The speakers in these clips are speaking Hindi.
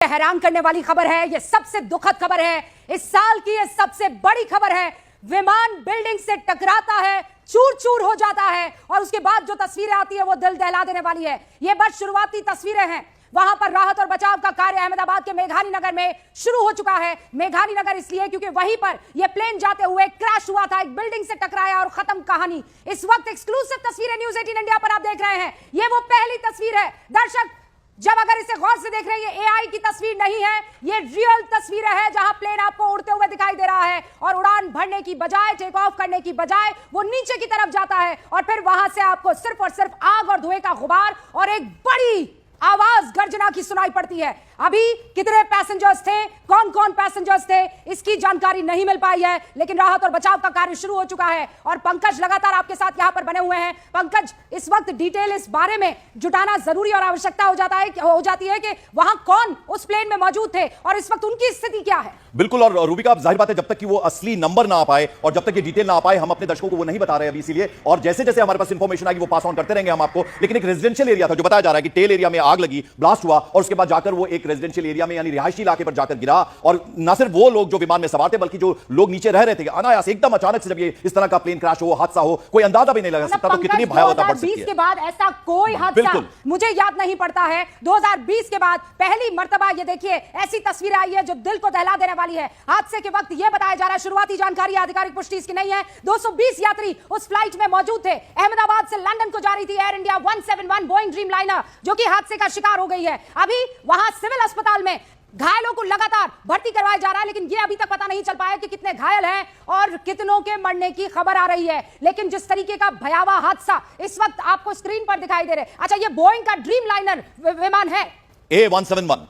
हैरान करने वाली खबर है, यह सबसे दुखद खबर है, इस साल की यह सबसे बड़ी खबर है। विमान बिल्डिंग से टकराता है, चूर चूर हो जाता है और उसके बाद जो तस्वीरें आती है वो दिल दहला देने वाली है। ये बस शुरुआती तस्वीरें हैं। वहां पर राहत और बचाव का कार्य अहमदाबाद के मेघानी नगर में शुरू हो चुका है। मेघानी नगर इसलिए क्योंकि वहीं पर यह प्लेन जाते हुए क्रैश हुआ था, एक बिल्डिंग से टकराया और खत्म कहानी। इस वक्त एक्सक्लूसिव तस्वीरें न्यूज़ 18 इंडिया पर आप देख रहे हैं। यह वो पहली तस्वीर है दर्शक, जब अगर इसे गौर से देख रहे हैं, ये एआई की तस्वीर नहीं है, ये रियल तस्वीरें है जहां प्लेन आपको उड़ते हुए दिखाई दे रहा है और उड़ान भरने की बजाय, टेक ऑफ करने की बजाय वो नीचे की तरफ जाता है और फिर वहां से आपको सिर्फ और सिर्फ आग और धुएं का गुबार और एक बड़ी आवाज गर्जना की सुनाई पड़ती है। अभी कितने पैसेंजर्स थे, कौन कौन पैसेंजर्स थे, इसकी जानकारी नहीं मिल पाई है, लेकिन राहत और बचाव का कार्य शुरू हो चुका है और पंकज लगातार आपके साथ यहां पर बने हुए हैं। पंकज, इस वक्त डिटेल इस बारे में जुटाना जरूरी और आवश्यकता हो जाती है कि वहां कौन उस प्लेन में मौजूद थे और इस वक्त उनकी स्थिति क्या है। बिल्कुल, और रूबिका, जाहिर बात है जब तक कि वो असली नंबर ना आ पाए और जब तक ये डिटेल ना आ पाए, हम अपने दर्शकों को वो नहीं बता रहे अभी, इसीलिए। और जैसे जैसे हमारे पास इंफॉर्मेशन आएगी वो पास ऑन करते रहेंगे हम आपको। लेकिन एक रेजिडेंशियल एरिया था जो बताया जा रहा है कि टेल एरिया में आग लगी, ब्लास्ट हुआ और उसके बाद जाकर वो एक रेजिडेंशियल एरिया में यानी रिहायशी इलाके पर जाकर गिरा। और ना सिर्फ वो लोग जो विमान में सवार थे बल्कि जो लोग नीचे रह रहे थे, अनायास एकदम अचानक से जब ये इस तरह का प्लेन क्रैश हो, हादसा हो, कोई अंदाजा भी नहीं लगा सकता। तो कितनी भयावहता बढ़ सकती है। 2020 के बाद ऐसा कोई हादसा मुझे याद नहीं पड़ता है। 2020 के बाद पहली मर्तबा ये देखिए ऐसी तस्वीर आई है जो दिल को दहला देने वाली है। हादसे के वक्त यह बताया जा रहा है, शुरुआती जानकारी, आधिकारिक पुष्टि इसकी नहीं है, 220 यात्री उस फ्लाइट में मौजूद थे। अहमदाबाद से लंदन को जा रही थी एयर इंडिया 171 बोइंग ड्रीमलाइनर, जो कि हादसे का शिकार हो गई है। अभी वहां सिविल अस्पताल में घायलों को लगातार भर्ती करवाया जा रहा है, लेकिन यह अभी तक पता नहीं चल पाया कि कितने घायल हैं और कितनों के मरने की खबर आ रही है। लेकिन जिस तरीके का भयावह हादसा इस वक्त आपको स्क्रीन पर दिखाई दे रहे हैं। अच्छा, यह बोइंग का ड्रीमलाइनर विमान है A171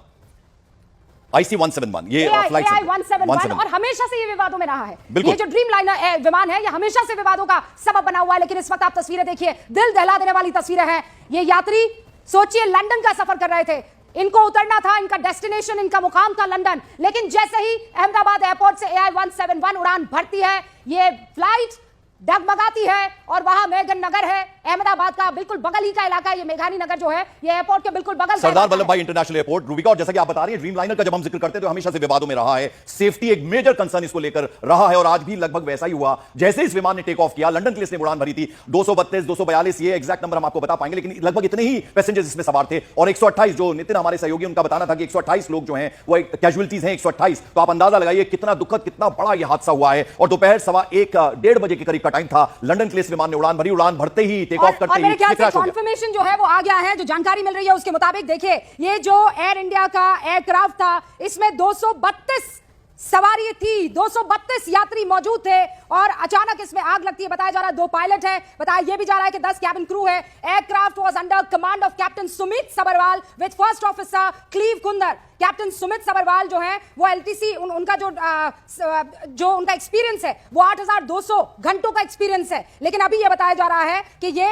IC171, ये फ्लाइट AI-171 और हमेशा से ये विवादों में रहा है। ये जो ड्रीमलाइनर विमान है, ये हमेशा से विवादों का सबब बना हुआ है। लेकिन इस वक्त आप तस्वीरें देखिए, दिल दहला देने वाली तस्वीरें हैं। ये यात्री सोचिए लंदन का सफर कर रहे थे, इनको उतरना था, इनका डेस्टिनेशन, इनका मुकाम था लंदन। लेकिन जैसे ही अहमदाबाद एयरपोर्ट से AI-171 उड़ान भरती है, ये फ्लाइट डगमगाती है और वहां मेघन नगर है, अहमदाबाद का बिल्कुल बगल ही का इलाका है। ये मेघानी नगर जो है, ये एयरपोर्ट के बिल्कुल बगल, सरदार वल्लभ भाई इंटरनेशनल एयरपोर्ट। रूबिका, और जैसा कि आप बता रही हैं, ड्रीमलाइनर का जब हम जिक्र करते हैं तो हमेशा से विवादों में रहा है। सेफ्टी एक मेजर कंसर्न इसको लेकर रहा है और आज भी लगभग वैसा ही हुआ। जैसे इस विमान ने टेक ऑफ किया, लंदन के लिए इसने उड़ान भरी थी, 232, 242, ये एग्जैक्ट नंबर हम आपको बता पाएंगे, लेकिन लगभग इतने ही पैसेंजर्स इसमें सवार थे। और 128, जो नितिन हमारे सहयोगी, उनका बताना था कि 128 लोग जो हैं वो कैजुअलिटीज हैं, 128। तो आप अंदाजा लगाइए कितना दुखद, कितना बड़ा यह हादसा हुआ है। और दोपहर 1:15 बजे के करीब का टाइम था। लंदन के लिए इस विमान ने उड़ान भरी, उड़ान भरते ही, टेक ऑफ करते ही कंफर्मेशन जो है वो आ गया है। जो जानकारी मिल रही है उसके मुताबिक देखिए, ये जो एयर इंडिया का एयरक्राफ्ट था, इसमें 232 सवारी थी, 232 यात्री मौजूद थे और अचानक इसमें आग लगती है। बताया जा रहा है 2 पायलट है, बताया यह भी जा रहा है कि 10 कैबिन क्रू है। Aircraft was under command of captain Sumit Sabharwal with first officer Clive Kunder. Captain Sumit Sabharwal जो है वो LTC, उनका जो उनका एक्सपीरियंस है वो 8200 घंटों का एक्सपीरियंस है। लेकिन अभी यह बताया जा रहा है कि ये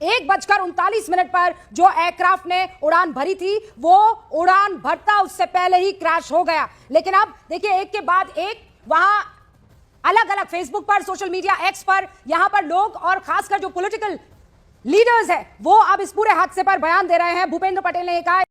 1:39 पर जो एयरक्राफ्ट ने उड़ान भरी थी, वो उड़ान भरता उससे पहले ही क्रैश हो गया। लेकिन अब देखिए, एक के बाद एक वहां अलग अलग फेसबुक पर, सोशल मीडिया एक्स पर, यहां पर लोग और खासकर जो पॉलिटिकल लीडर्स हैं वो अब इस पूरे हादसे पर बयान दे रहे हैं। भूपेंद्र पटेल ने कहा